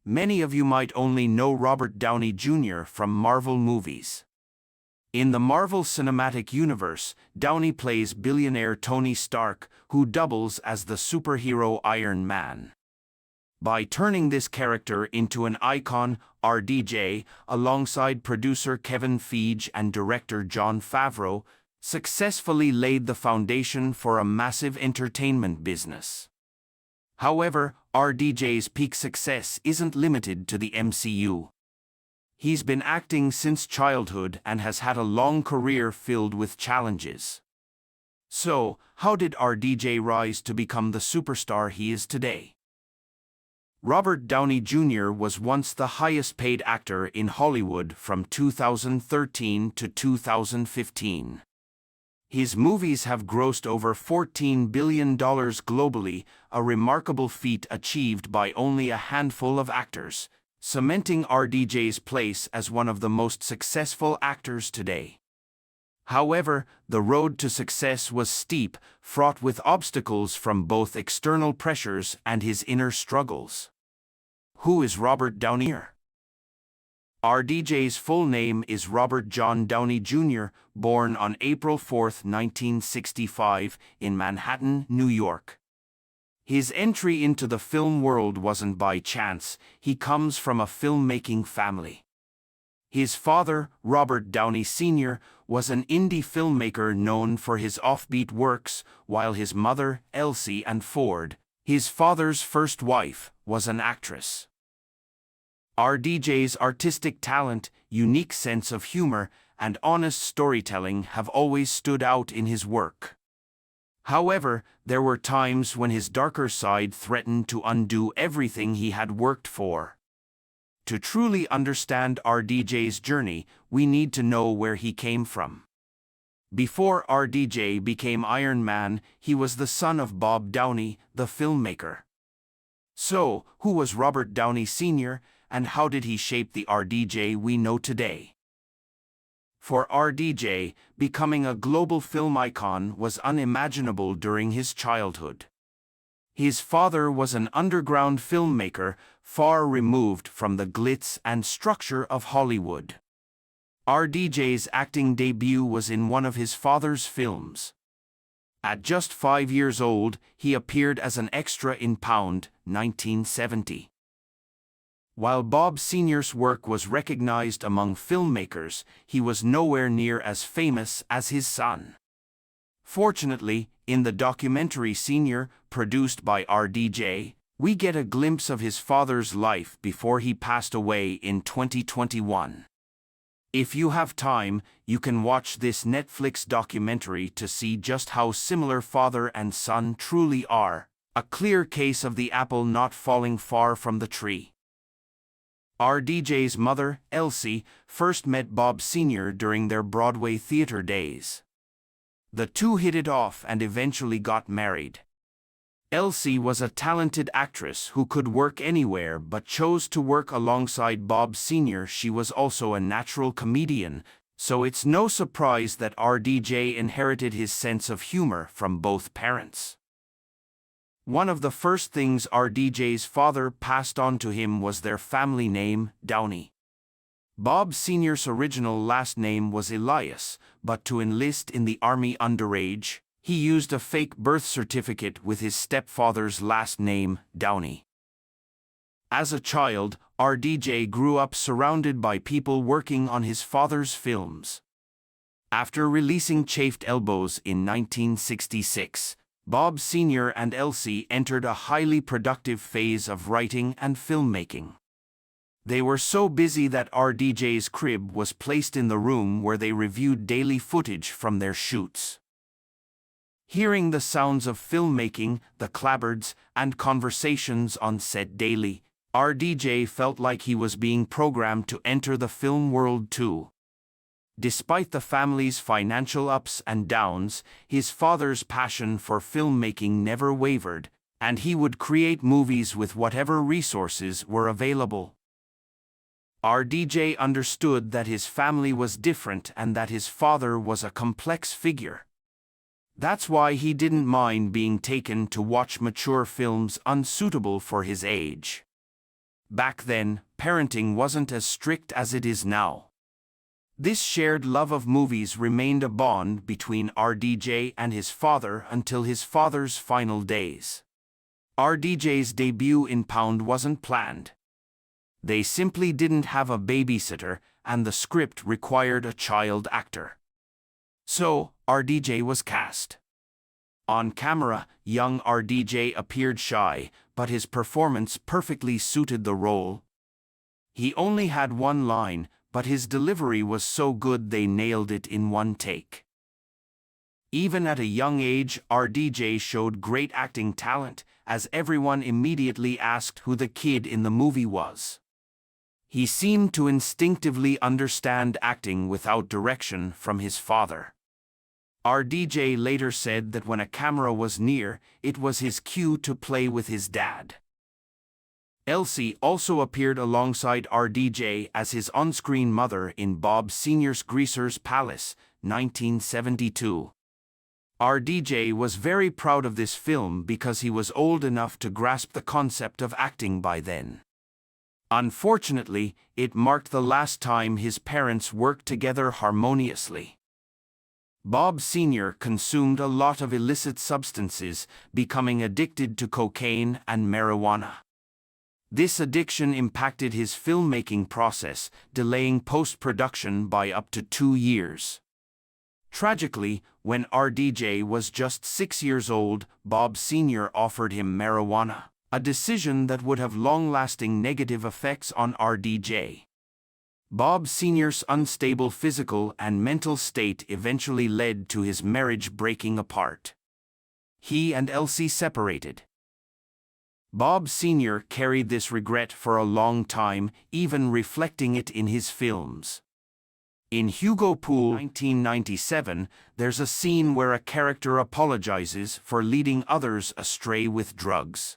many of you might only know Robert Downey Jr. from Marvel movies. In the Marvel Cinematic Universe, Downey plays billionaire Tony Stark, who doubles as the superhero Iron Man. By turning this character into an icon, RDJ, alongside producer Kevin Feige and director Jon Favreau, successfully laid the foundation for a massive entertainment business. However, RDJ's peak success isn't limited to the MCU. He's been acting since childhood and has had a long career filled with challenges. So, how did RDJ rise to become the superstar he is today? Robert Downey Jr. was once the highest-paid actor in Hollywood from 2013 to 2015. His movies have grossed over $14 billion globally, a remarkable feat achieved by only a handful of actors, cementing RDJ's place as one of the most successful actors today. However, the road to success was steep, fraught with obstacles from both external pressures and his inner struggles. Who is Robert Downey? RDJ's full name is Robert John Downey Jr., born on April 4, 1965, in Manhattan, New York. His entry into the film world wasn't by chance. He comes from a filmmaking family. His father, Robert Downey Sr., was an indie filmmaker known for his offbeat works, while his mother, Elsie Ann Ford, his father's first wife, was an actress. RDJ's artistic talent, unique sense of humor, and honest storytelling have always stood out in his work. However, there were times when his darker side threatened to undo everything he had worked for. To truly understand RDJ's journey, we need to know where he came from. Before RDJ became Iron Man, he was the son of Bob Downey, the filmmaker. So, who was Robert Downey Sr., and how did he shape the RDJ we know today? For RDJ, becoming a global film icon was unimaginable during his childhood. His father was an underground filmmaker, far removed from the glitz and structure of Hollywood. RDJ's acting debut was in one of his father's films. At just 5 years old, he appeared as an extra in Pound, 1970. While Bob Sr.'s work was recognized among filmmakers, he was nowhere near as famous as his son. Fortunately, in the documentary Sr., produced by RDJ, we get a glimpse of his father's life before he passed away in 2021. If you have time, you can watch this Netflix documentary to see just how similar father and son truly are, a clear case of the apple not falling far from the tree. RDJ's mother, Elsie, first met Bob Sr. during their Broadway theater days. The two hit it off and eventually got married. Elsie was a talented actress who could work anywhere but chose to work alongside Bob Sr. She was also a natural comedian, so it's no surprise that RDJ inherited his sense of humor from both parents. One of the first things RDJ's father passed on to him was their family name, Downey. Bob Sr.'s original last name was Elias, but to enlist in the Army underage, he used a fake birth certificate with his stepfather's last name, Downey. As a child, RDJ grew up surrounded by people working on his father's films. After releasing Chafed Elbows in 1966, Bob Sr. and Elsie entered a highly productive phase of writing and filmmaking. They were so busy that RDJ's crib was placed in the room where they reviewed daily footage from their shoots. Hearing the sounds of filmmaking, the clapboards, and conversations on set daily, RDJ felt like he was being programmed to enter the film world too. Despite the family's financial ups and downs, his father's passion for filmmaking never wavered, and he would create movies with whatever resources were available. RDJ understood that his family was different and that his father was a complex figure. That's why he didn't mind being taken to watch mature films unsuitable for his age. Back then, parenting wasn't as strict as it is now. This shared love of movies remained a bond between RDJ and his father until his father's final days. RDJ's debut in Pound wasn't planned. They simply didn't have a babysitter, and the script required a child actor. So, RDJ was cast. On camera, young RDJ appeared shy, but his performance perfectly suited the role. He only had one line, but his delivery was so good they nailed it in one take. Even at a young age, RDJ showed great acting talent, as everyone immediately asked who the kid in the movie was. He seemed to instinctively understand acting without direction from his father. RDJ later said that when a camera was near, it was his cue to play with his dad. Elsie also appeared alongside RDJ as his on-screen mother in Bob Sr.'s Greaser's Palace, 1972. RDJ was very proud of this film because he was old enough to grasp the concept of acting by then. Unfortunately, it marked the last time his parents worked together harmoniously. Bob Sr. consumed a lot of illicit substances, becoming addicted to cocaine and marijuana. This addiction impacted his filmmaking process, delaying post-production by up to 2 years. Tragically, when RDJ was just 6 years old, Bob Sr. offered him marijuana, a decision that would have long-lasting negative effects on RDJ. Bob Sr.'s unstable physical and mental state eventually led to his marriage breaking apart. He and Elsie separated. Bob Sr. carried this regret for a long time, even reflecting it in his films. In Hugo Pool 1997, there's a scene where a character apologizes for leading others astray with drugs.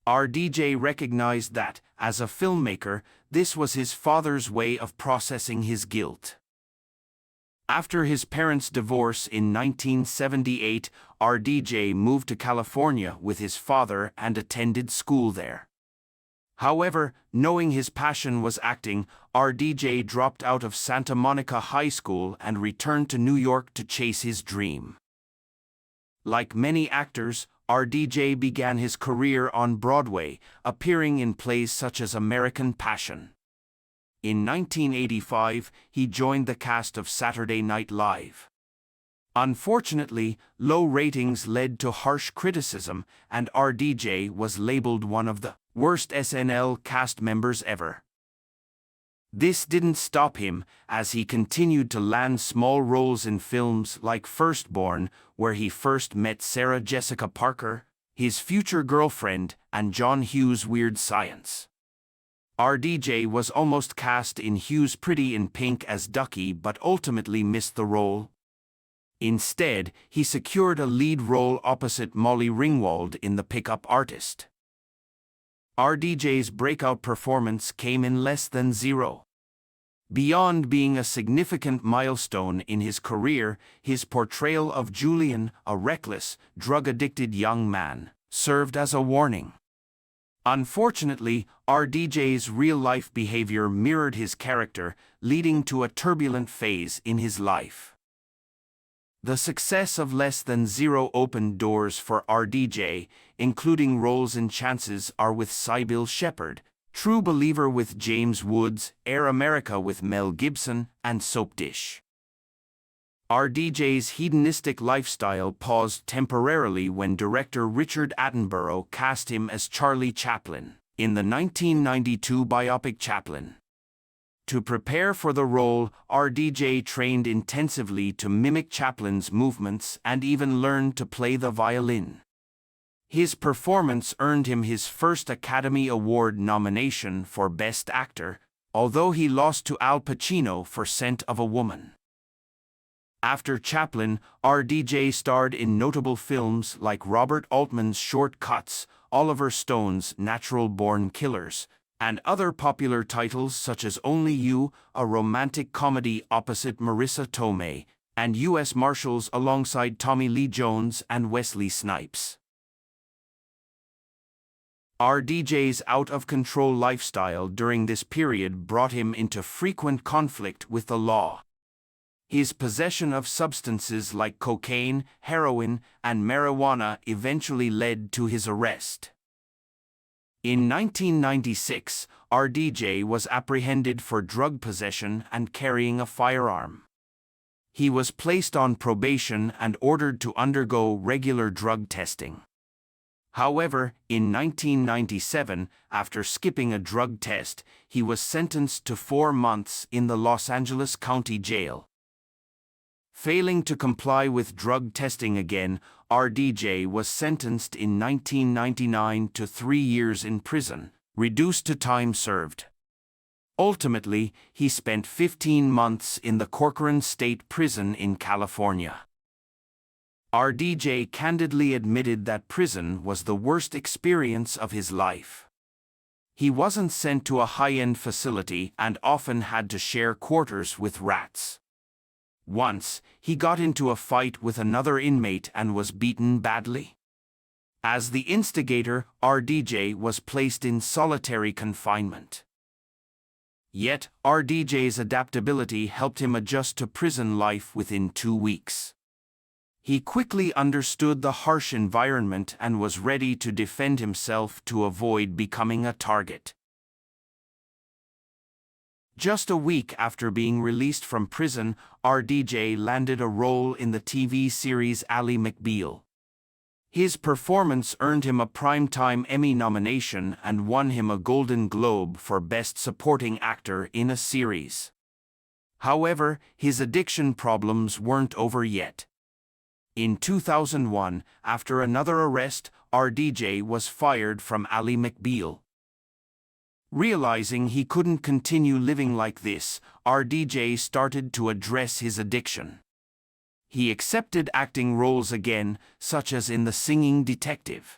RDJ recognized that, as a filmmaker, this was his father's way of processing his guilt. After his parents' divorce in 1978, RDJ moved to California with his father and attended school there. However, knowing his passion was acting, RDJ dropped out of Santa Monica High School and returned to New York to chase his dream. Like many actors, RDJ began his career on Broadway, appearing in plays such as American Passion. In 1985, he joined the cast of Saturday Night Live. Unfortunately, low ratings led to harsh criticism, and RDJ was labeled one of the worst SNL cast members ever. This didn't stop him, as he continued to land small roles in films like Firstborn, where he first met Sarah Jessica Parker, his future girlfriend, and John Hughes' Weird Science. RDJ was almost cast in Hughes' Pretty in Pink as Ducky but ultimately missed the role. Instead, he secured a lead role opposite Molly Ringwald in The Pickup Artist. RDJ's breakout performance came in less than zero. Beyond being a significant milestone in his career, his portrayal of Julian, a reckless, drug-addicted young man, served as a warning. Unfortunately, RDJ's real-life behavior mirrored his character, leading to a turbulent phase in his life. The success of Less Than Zero opened doors for RDJ, including roles in Chances Are with Sybil Shepherd, True Believer with James Woods, Air America with Mel Gibson, and Soap Dish. RDJ's hedonistic lifestyle paused temporarily when director Richard Attenborough cast him as Charlie Chaplin in the 1992 biopic Chaplin. To prepare for the role, RDJ trained intensively to mimic Chaplin's movements and even learned to play the violin. His performance earned him his first Academy Award nomination for Best Actor, although he lost to Al Pacino for Scent of a Woman. After Chaplin, RDJ starred in notable films like Robert Altman's Short Cuts, Oliver Stone's Natural Born Killers, and other popular titles such as Only You, a romantic comedy opposite Marissa Tomei, and U.S. Marshals alongside Tommy Lee Jones and Wesley Snipes. RDJ's out-of-control lifestyle during this period brought him into frequent conflict with the law. His possession of substances like cocaine, heroin, and marijuana eventually led to his arrest. In 1996, RDJ was apprehended for drug possession and carrying a firearm. He was placed on probation and ordered to undergo regular drug testing. However, in 1997, after skipping a drug test, he was sentenced to 4 months in the Los Angeles County Jail. Failing to comply with drug testing again, RDJ was sentenced in 1999 to 3 years in prison, reduced to time served. Ultimately, he spent 15 months in the Corcoran State Prison in California. RDJ candidly admitted that prison was the worst experience of his life. He wasn't sent to a high-end facility and often had to share quarters with rats. Once, he got into a fight with another inmate and was beaten badly. As the instigator, RDJ was placed in solitary confinement. Yet, RDJ's adaptability helped him adjust to prison life within 2 weeks. He quickly understood the harsh environment and was ready to defend himself to avoid becoming a target. Just a week after being released from prison, RDJ landed a role in the TV series Ally McBeal. His performance earned him a Primetime Emmy nomination and won him a Golden Globe for Best Supporting Actor in a Series. However, his addiction problems weren't over yet. In 2001, after another arrest, RDJ was fired from Ally McBeal. Realizing he couldn't continue living like this, RDJ started to address his addiction. He accepted acting roles again, such as in The Singing Detective.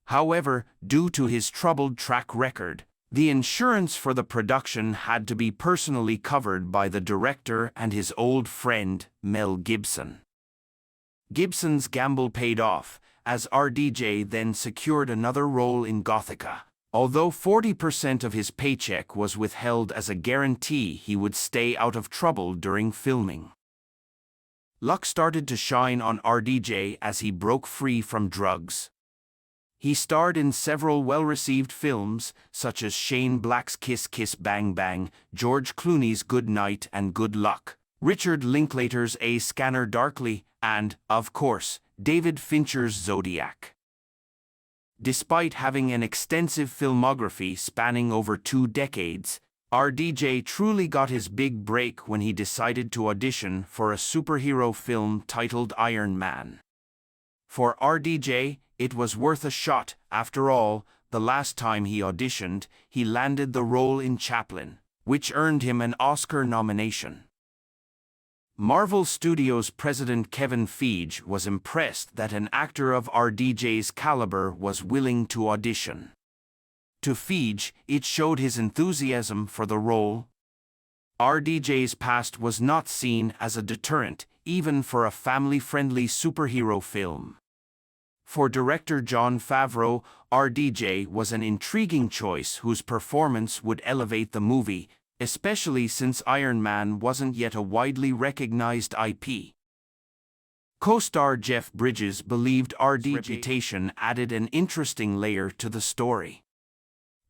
However, due to his troubled track record, the insurance for the production had to be personally covered by the director and his old friend, Mel Gibson. Gibson's gamble paid off, as RDJ then secured another role in Gothica. Although 40% of his paycheck was withheld as a guarantee he would stay out of trouble during filming. Luck started to shine on RDJ as he broke free from drugs. He starred in several well-received films, such as Shane Black's Kiss Kiss Bang Bang, George Clooney's Good Night and Good Luck, Richard Linklater's A Scanner Darkly, and, of course, David Fincher's Zodiac. Despite having an extensive filmography spanning over 2 decades, RDJ truly got his big break when he decided to audition for a superhero film titled Iron Man. For RDJ, it was worth a shot. After all, the last time he auditioned, he landed the role in Chaplin, which earned him an Oscar nomination. Marvel Studios president Kevin Feige was impressed that an actor of RDJ's caliber was willing to audition. To Feige, it showed his enthusiasm for the role. RDJ's past was not seen as a deterrent, even for a family-friendly superhero film. For director Jon Favreau, RDJ was an intriguing choice whose performance would elevate the movie, especially since Iron Man wasn't yet a widely recognized IP. Co-star Jeff Bridges believed RDJ's reputation added an interesting layer to the story.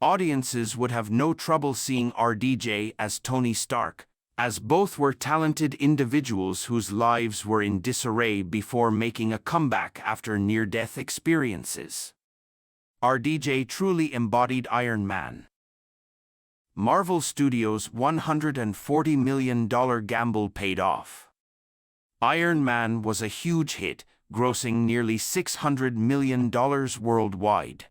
Audiences would have no trouble seeing RDJ as Tony Stark, as both were talented individuals whose lives were in disarray before making a comeback after near-death experiences. RDJ truly embodied Iron Man. Marvel Studios' $140 million gamble paid off. Iron Man was a huge hit, grossing nearly $600 million worldwide.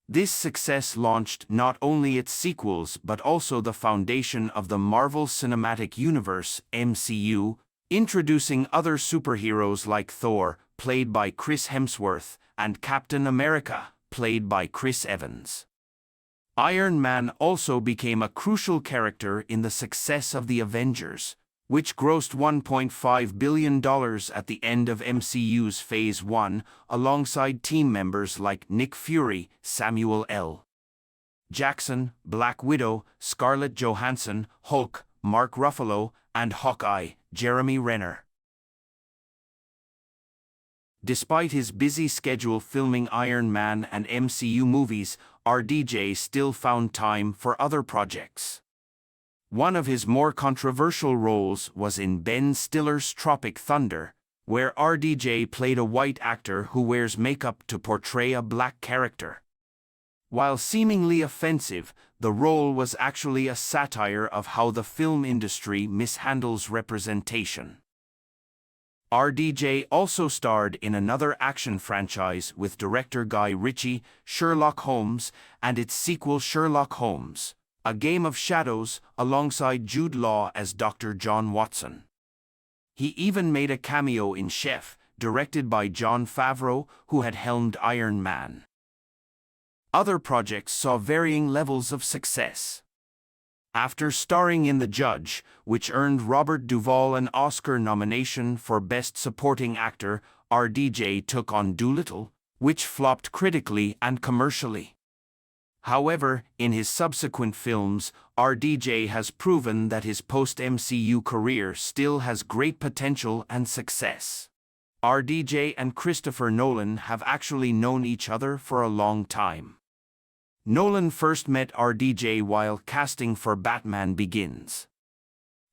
This success launched not only its sequels but also the foundation of the Marvel Cinematic Universe (MCU), introducing other superheroes like Thor, played by Chris Hemsworth, and Captain America, played by Chris Evans. Iron Man also became a crucial character in the success of the Avengers, which grossed $1.5 billion at the end of MCU's Phase 1, alongside team members like Nick Fury, Samuel L. Jackson, Black Widow, Scarlett Johansson, Hulk, Mark Ruffalo, and Hawkeye, Jeremy Renner. Despite his busy schedule filming Iron Man and MCU movies, RDJ still found time for other projects. One of his more controversial roles was in Ben Stiller's Tropic Thunder, where RDJ played a white actor who wears makeup to portray a black character. While seemingly offensive, the role was actually a satire of how the film industry mishandles representation. RDJ also starred in another action franchise with director Guy Ritchie, Sherlock Holmes, and its sequel Sherlock Holmes, A Game of Shadows, alongside Jude Law as Dr. John Watson. He even made a cameo in Chef, directed by Jon Favreau, who had helmed Iron Man. Other projects saw varying levels of success. After starring in The Judge, which earned Robert Duvall an Oscar nomination for Best Supporting Actor, RDJ took on Dolittle, which flopped critically and commercially. However, in his subsequent films, RDJ has proven that his post-MCU career still has great potential and success. RDJ and Christopher Nolan have actually known each other for a long time. Nolan first met RDJ while casting for Batman Begins.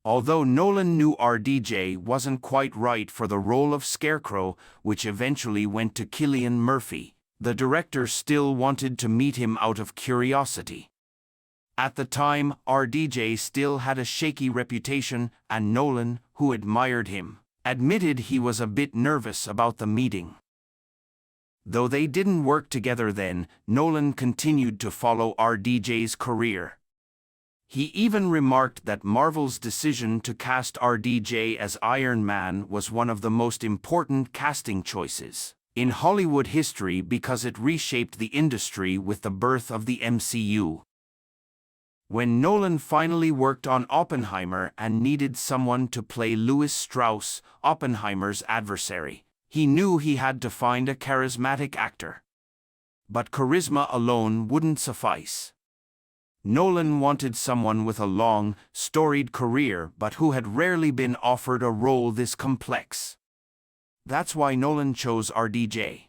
Although Nolan knew RDJ wasn't quite right for the role of Scarecrow, which eventually went to Cillian Murphy, the director still wanted to meet him out of curiosity. At the time, RDJ still had a shaky reputation, and Nolan, who admired him, admitted he was a bit nervous about the meeting. Though they didn't work together then, Nolan continued to follow RDJ's career. He even remarked that Marvel's decision to cast RDJ as Iron Man was one of the most important casting choices in Hollywood history because it reshaped the industry with the birth of the MCU. When Nolan finally worked on Oppenheimer and needed someone to play Louis Strauss, Oppenheimer's adversary, he knew he had to find a charismatic actor. But charisma alone wouldn't suffice. Nolan wanted someone with a long, storied career but who had rarely been offered a role this complex. That's why Nolan chose RDJ.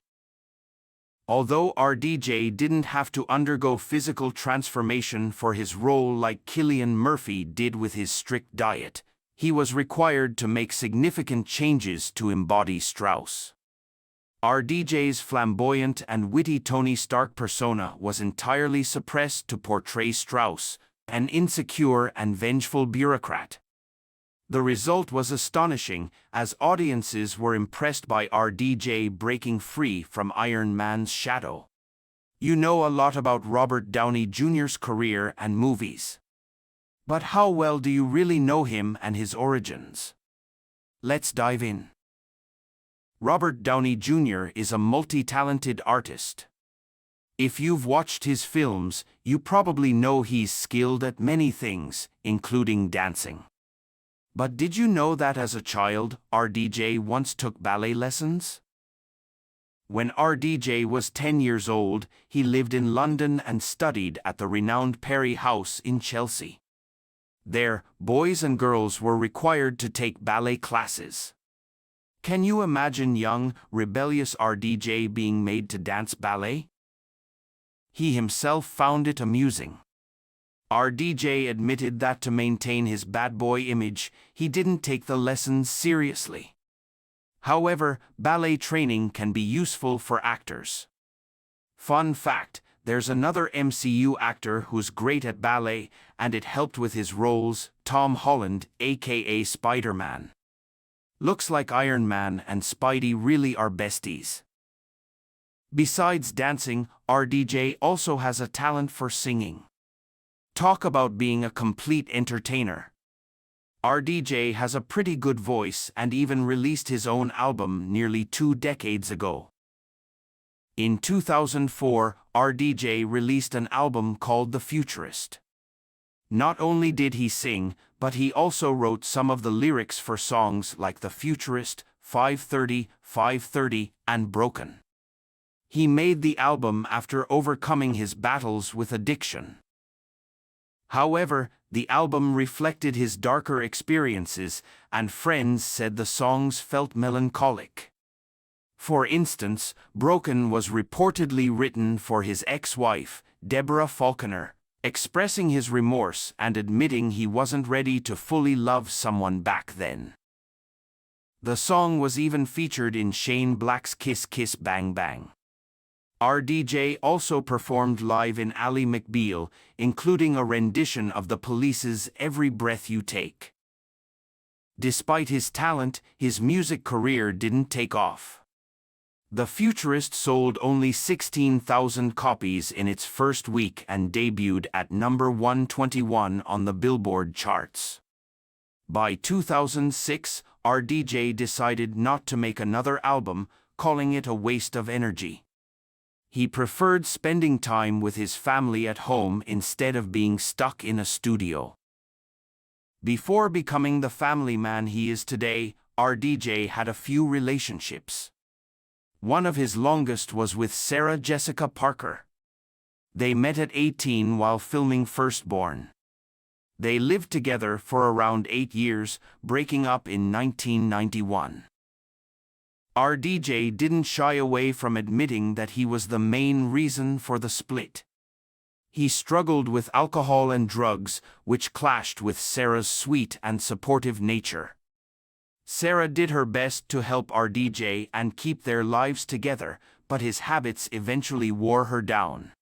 Although RDJ didn't have to undergo physical transformation for his role like Cillian Murphy did with his strict diet, he was required to make significant changes to embody Strauss. RDJ's flamboyant and witty Tony Stark persona was entirely suppressed to portray Strauss, an insecure and vengeful bureaucrat. The result was astonishing, as audiences were impressed by RDJ breaking free from Iron Man's shadow. You know a lot about Robert Downey Jr.'s career and movies. But how well do you really know him and his origins? Let's dive in. Robert Downey Jr. is a multi-talented artist. If you've watched his films, you probably know he's skilled at many things, including dancing. But did you know that as a child, RDJ once took ballet lessons? When RDJ was 10 years old, he lived in London and studied at the renowned Perry House in Chelsea. There, boys and girls were required to take ballet classes. Can you imagine young, rebellious RDJ being made to dance ballet? He himself found it amusing. RDJ admitted that to maintain his bad boy image, he didn't take the lessons seriously. However, ballet training can be useful for actors. Fun fact: there's another MCU actor who's great at ballet, and it helped with his roles, Tom Holland, aka Spider-Man. Looks like Iron Man and Spidey really are besties. Besides dancing, RDJ also has a talent for singing. Talk about being a complete entertainer. RDJ has a pretty good voice and even released his own album nearly 2 decades ago. In 2004, RDJ released an album called The Futurist. Not only did he sing, but he also wrote some of the lyrics for songs like The Futurist, 530, 530, and Broken. He made the album after overcoming his battles with addiction. However, the album reflected his darker experiences, and friends said the songs felt melancholic. For instance, Broken was reportedly written for his ex-wife, Deborah Falconer, expressing his remorse and admitting he wasn't ready to fully love someone back then. The song was even featured in Shane Black's Kiss Kiss Bang Bang. RDJ also performed live in Ally McBeal, including a rendition of The Police's Every Breath You Take. Despite his talent, his music career didn't take off. The Futurist sold only 16,000 copies in its first week and debuted at number 121 on the Billboard charts. By 2006, RDJ decided not to make another album, calling it a waste of energy. He preferred spending time with his family at home instead of being stuck in a studio. Before becoming the family man he is today, RDJ had a few relationships. One of his longest was with Sarah Jessica Parker. They met at 18 while filming Firstborn. They lived together for around 8 years, breaking up in 1991. RDJ didn't shy away from admitting that he was the main reason for the split. He struggled with alcohol and drugs, which clashed with Sarah's sweet and supportive nature. Sarah did her best to help RDJ and keep their lives together, but his habits eventually wore her down.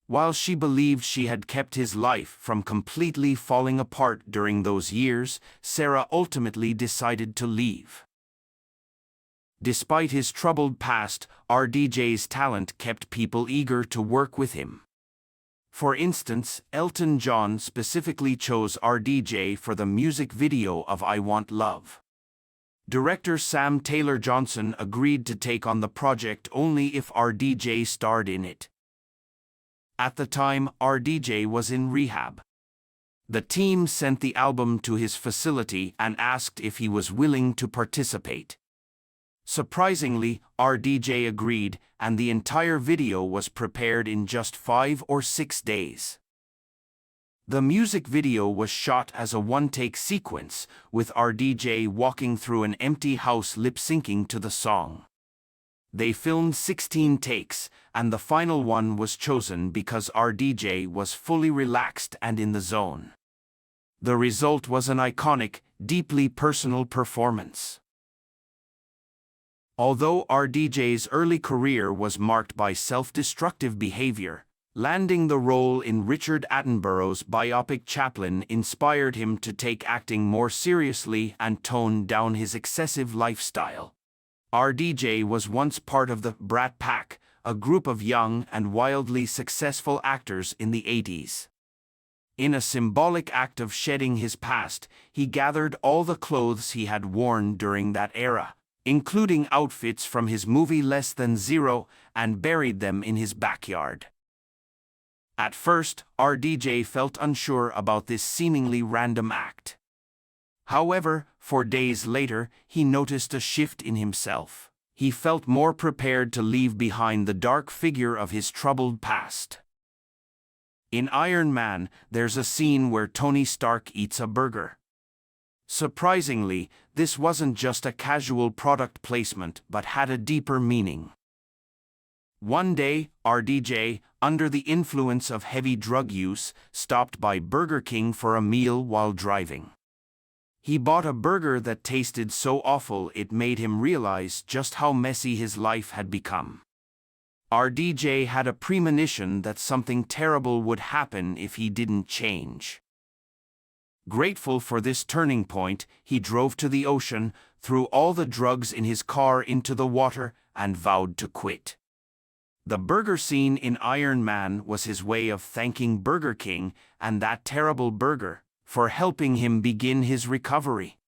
While she believed she had kept his life from completely falling apart during those years, Sarah ultimately decided to leave. Despite his troubled past, RDJ's talent kept people eager to work with him. For instance, Elton John specifically chose RDJ for the music video of I Want Love. Director Sam Taylor Johnson agreed to take on the project only if RDJ starred in it. At the time, RDJ was in rehab. The team sent the album to his facility and asked if he was willing to participate. Surprisingly, RDJ agreed, and the entire video was prepared in just 5 or 6 days. The music video was shot as a one-take sequence, with RDJ walking through an empty house lip-syncing to the song. They filmed 16 takes, and the final one was chosen because RDJ was fully relaxed and in the zone. The result was an iconic, deeply personal performance. Although RDJ's early career was marked by self-destructive behavior, landing the role in Richard Attenborough's biopic Chaplin inspired him to take acting more seriously and tone down his excessive lifestyle. RDJ was once part of the Brat Pack, a group of young and wildly successful actors in the 80s. In a symbolic act of shedding his past, he gathered all the clothes he had worn during that era, including outfits from his movie Less Than Zero, and buried them in his backyard. At first, RDJ felt unsure about this seemingly random act. However, 4 days later, he noticed a shift in himself. He felt more prepared to leave behind the dark figure of his troubled past. In Iron Man, there's a scene where Tony Stark eats a burger. Surprisingly, this wasn't just a casual product placement but had a deeper meaning. One day, RDJ, under the influence of heavy drug use, stopped by Burger King for a meal while driving. He bought a burger that tasted so awful it made him realize just how messy his life had become. RDJ had a premonition that something terrible would happen if he didn't change. Grateful for this turning point, he drove to the ocean, threw all the drugs in his car into the water, and vowed to quit. The burger scene in Iron Man was his way of thanking Burger King and that terrible burger for helping him begin his recovery.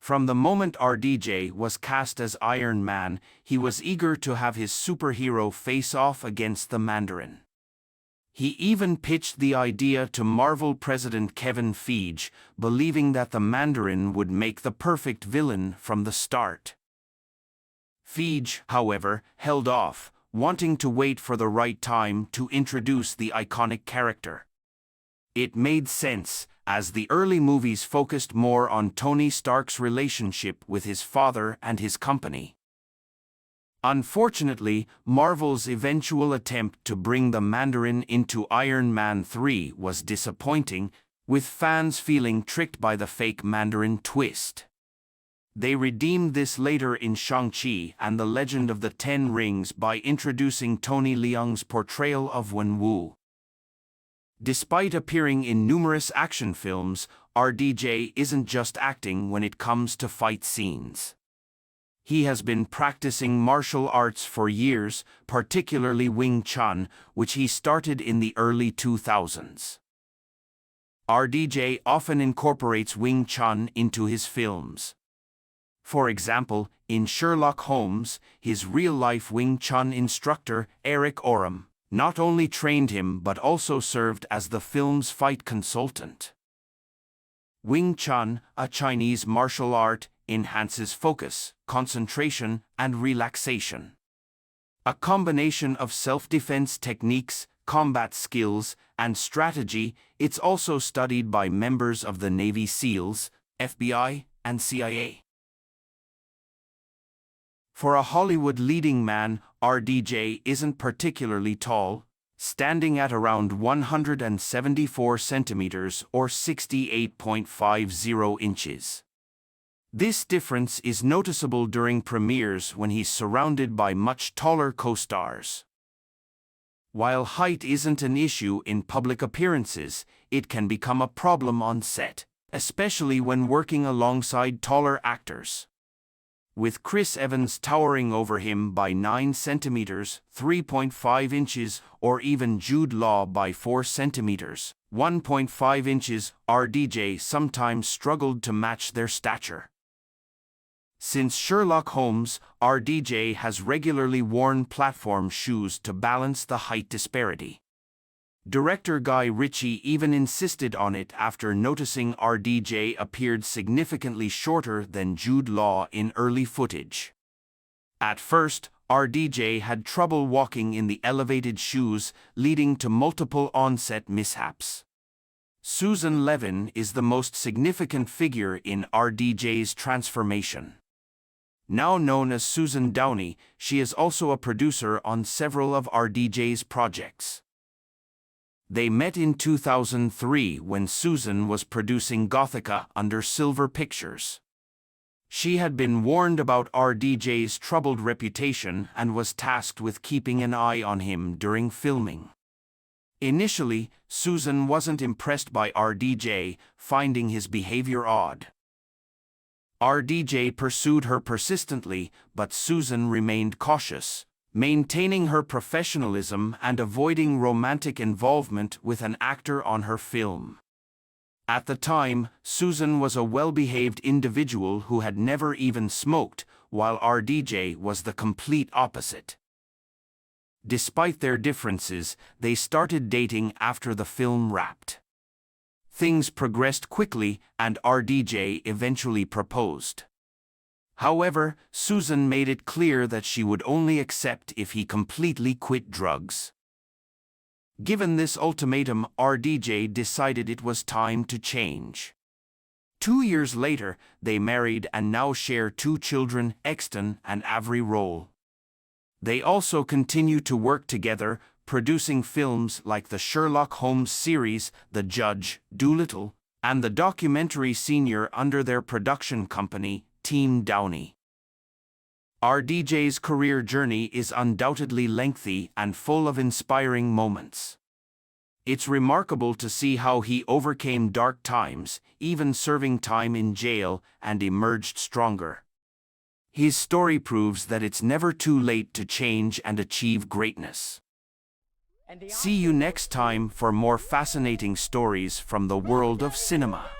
From the moment RDJ was cast as Iron Man, he was eager to have his superhero face off against the Mandarin. He even pitched the idea to Marvel president Kevin Feige, believing that the Mandarin would make the perfect villain from the start. Feige, however, held off, wanting to wait for the right time to introduce the iconic character. It made sense, as the early movies focused more on Tony Stark's relationship with his father and his company. Unfortunately, Marvel's eventual attempt to bring the Mandarin into Iron Man 3 was disappointing, with fans feeling tricked by the fake Mandarin twist. They redeemed this later in Shang-Chi and the Legend of the Ten Rings by introducing Tony Leung's portrayal of Wenwu. Despite appearing in numerous action films, RDJ isn't just acting when it comes to fight scenes. He has been practicing martial arts for years, particularly Wing Chun, which he started in the early 2000s. RDJ often incorporates Wing Chun into his films. For example, in Sherlock Holmes, his real-life Wing Chun instructor, Eric Oram, not only trained him but also served as the film's fight consultant. Wing Chun, a Chinese martial art, enhances focus, concentration, and relaxation. A combination of self-defense techniques, combat skills, and strategy, it's also studied by members of the Navy SEALs, FBI, and CIA. For a Hollywood leading man, RDJ isn't particularly tall, standing at around 174 centimeters or 68.50 inches. This difference is noticeable during premieres when he's surrounded by much taller co-stars. While height isn't an issue in public appearances, it can become a problem on set, especially when working alongside taller actors. With Chris Evans towering over him by 9 centimeters, 3.5 inches, or even Jude Law by 4 centimeters, 1.5 inches, RDJ sometimes struggled to match their stature. Since Sherlock Holmes, RDJ has regularly worn platform shoes to balance the height disparity. Director Guy Ritchie even insisted on it after noticing RDJ appeared significantly shorter than Jude Law in early footage. At first, RDJ had trouble walking in the elevated shoes, leading to multiple on-set mishaps. Susan Levin is the most significant figure in RDJ's transformation. Now known as Susan Downey, she is also a producer on several of RDJ's projects. They met in 2003 when Susan was producing Gothica under Silver Pictures. She had been warned about RDJ's troubled reputation and was tasked with keeping an eye on him during filming. Initially, Susan wasn't impressed by RDJ, finding his behavior odd. RDJ pursued her persistently, but Susan remained cautious, maintaining her professionalism and avoiding romantic involvement with an actor on her film. At the time, Susan was a well-behaved individual who had never even smoked, while RDJ was the complete opposite. Despite their differences, they started dating after the film wrapped. Things progressed quickly, and RDJ eventually proposed. However, Susan made it clear that she would only accept if he completely quit drugs. Given this ultimatum, RDJ decided it was time to change. 2 years later, they married and now share 2 children, Exton and Avery Roll. They also continue to work together, producing films like the Sherlock Holmes series, The Judge, Doolittle, and the documentary Senior under their production company, Team Downey. RDJ's career journey is undoubtedly lengthy and full of inspiring moments. It's remarkable to see how he overcame dark times, even serving time in jail, and emerged stronger. His story proves that it's never too late to change and achieve greatness. See you next time for more fascinating stories from the world of cinema.